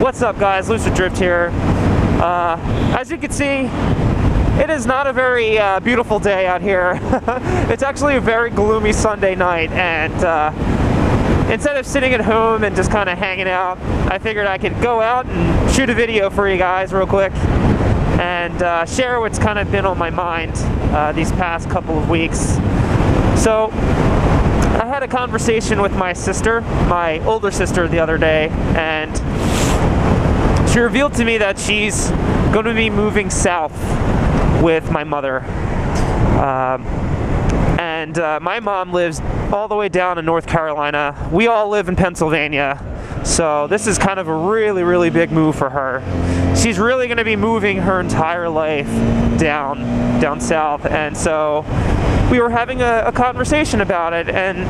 What's up, guys? Lucid Drift here. As you can see, it is not a very beautiful day out here. It's actually a very gloomy Sunday night, and instead of sitting at home and just kind of hanging out, I figured I could go out and shoot a video for you guys real quick and share what's kind of been on my mind these past couple of weeks. So I had a conversation with my sister, my older sister, the other day, and she revealed to me that she's going to be moving south with my mother. My mom lives all the way down in North Carolina. We all live in Pennsylvania. So this is kind of a really, really big move for her. She's really going to be moving her entire life down south. And so we were having a conversation about it, and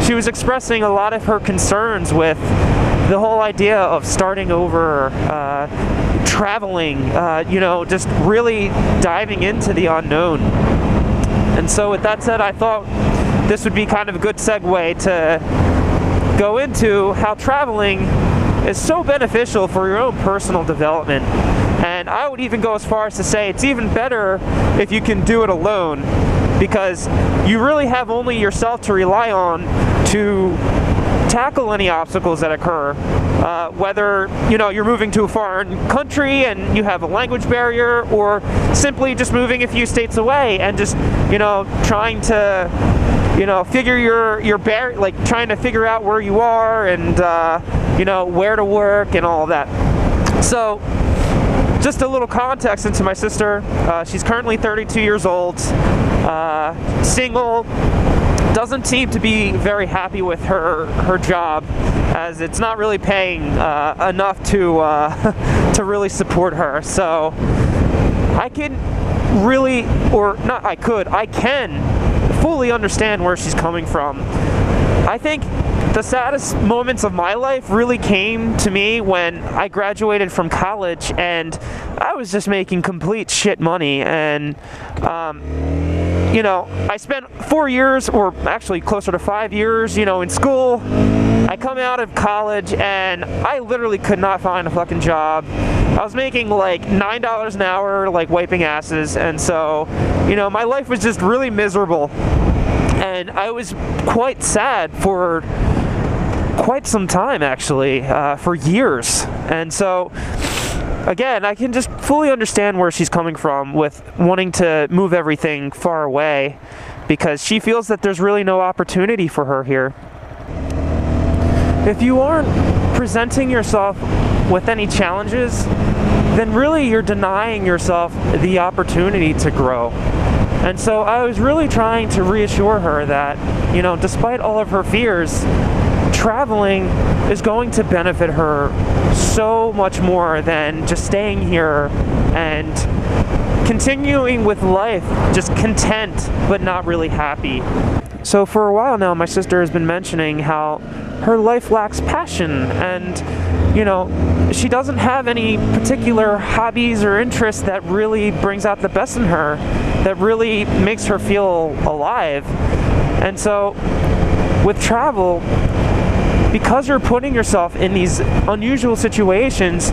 she was expressing a lot of her concerns with the whole idea of starting over, traveling, just really diving into the unknown. And so with that said, I thought this would be kind of a good segue to go into how traveling is so beneficial for your own personal development. And I would even go as far as to say it's even better if you can do it alone, because you really have only yourself to rely on to tackle any obstacles that occur, whether you're moving to a foreign country and you have a language barrier, or simply just moving a few states away and just trying to figure your barrier, like trying to figure out where you are and where to work and all of that. So just a little context into my sister. She's currently 32 years old, single, doesn't seem to be very happy with her job, as it's not really paying enough to really support her. So I can fully understand where she's coming from. I think the saddest moments of my life really came to me when I graduated from college and I was just making complete shit money, and I spent 4 years, or actually closer to 5 years, in school. I come out of college and I literally could not find a fucking job. I was making like $9 an hour, like wiping asses, and so, my life was just really miserable. And I was quite sad for quite some time, actually, for years. And so, again, I can just fully understand where she's coming from with wanting to move everything far away, because she feels that there's really no opportunity for her here. If you aren't presenting yourself with any challenges, then really you're denying yourself the opportunity to grow. And so I was really trying to reassure her that, despite all of her fears, traveling is going to benefit her so much more than just staying here and continuing with life just content but not really happy. So for a while now, my sister has been mentioning how her life lacks passion, and she doesn't have any particular hobbies or interests that really brings out the best in her, that really makes her feel alive. And so with travel, because you're putting yourself in these unusual situations,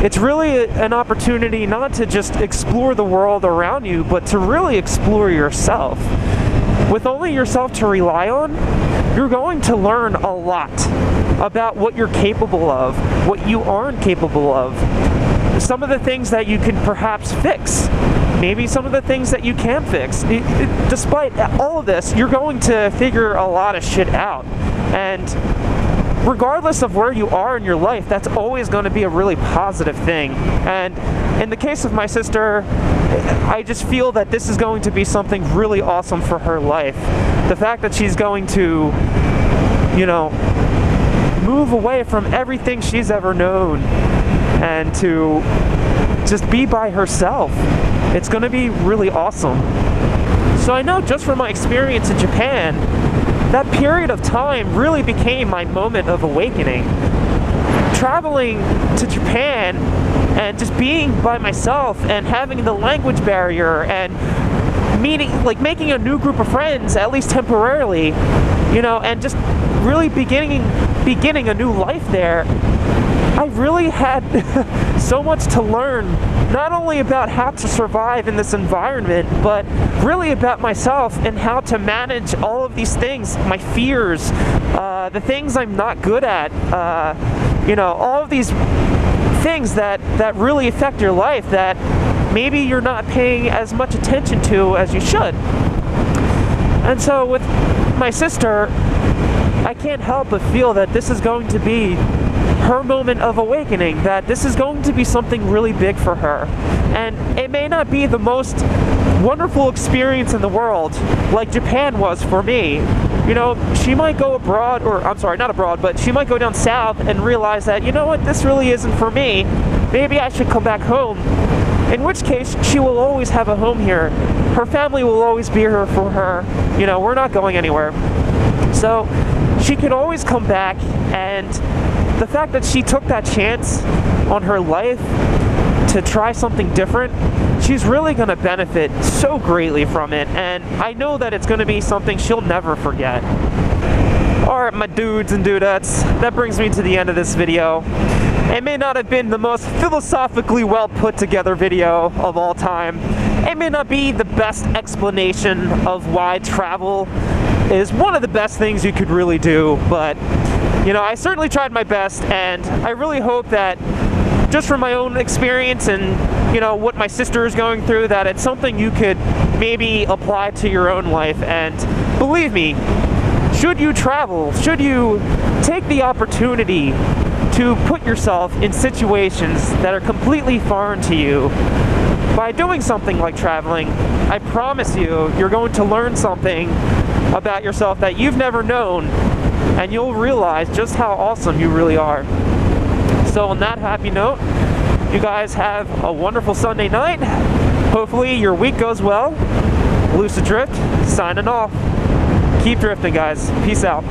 it's really an opportunity not to just explore the world around you, but to really explore yourself. With only yourself to rely on, you're going to learn a lot about what you're capable of, what you aren't capable of, some of the things that you can perhaps fix, maybe some of the things that you can't fix. Despite all of this, you're going to figure a lot of shit out. And regardless of where you are in your life, that's always going to be a really positive thing. And in the case of my sister, I just feel that this is going to be something really awesome for her life. The fact that she's going to, move away from everything she's ever known and to just be by herself. It's going to be really awesome. So I know just from my experience in Japan, that period of time really became my moment of awakening. Traveling to Japan and just being by myself and having the language barrier and making a new group of friends, at least temporarily, and just really beginning a new life there, I really had so much to learn, not only about how to survive in this environment, but really about myself and how to manage all of these things, my fears, the things I'm not good at, all of these things that really affect your life that maybe you're not paying as much attention to as you should. And so with my sister, I can't help but feel that this is going to be her moment of awakening, that this is going to be something really big for her. And it may not be the most wonderful experience in the world like Japan was for me. She might go abroad, or I'm sorry, not abroad, but she might go down south and realize that, you know what, this really isn't for me. Maybe I should come back home. In which case, she will always have a home here. Her family will always be here for her. We're not going anywhere. So she could always come back, and the fact that she took that chance on her life to try something different, she's really going to benefit so greatly from it, and I know that it's going to be something she'll never forget. Alright, my dudes and dudettes, that brings me to the end of this video. It may not have been the most philosophically well put together video of all time. It may not be the best explanation of why travel is one of the best things you could really do, but I certainly tried my best, and I really hope that just from my own experience and what my sister is going through, that it's something you could maybe apply to your own life. And believe me, should you travel, should you take the opportunity to put yourself in situations that are completely foreign to you, by doing something like traveling, I promise you, you're going to learn something about yourself that you've never known, and you'll realize just how awesome you really are. So on that happy note, you guys have a wonderful Sunday night. Hopefully your week goes well. Lucid Drift, signing off. Keep drifting, guys. Peace out.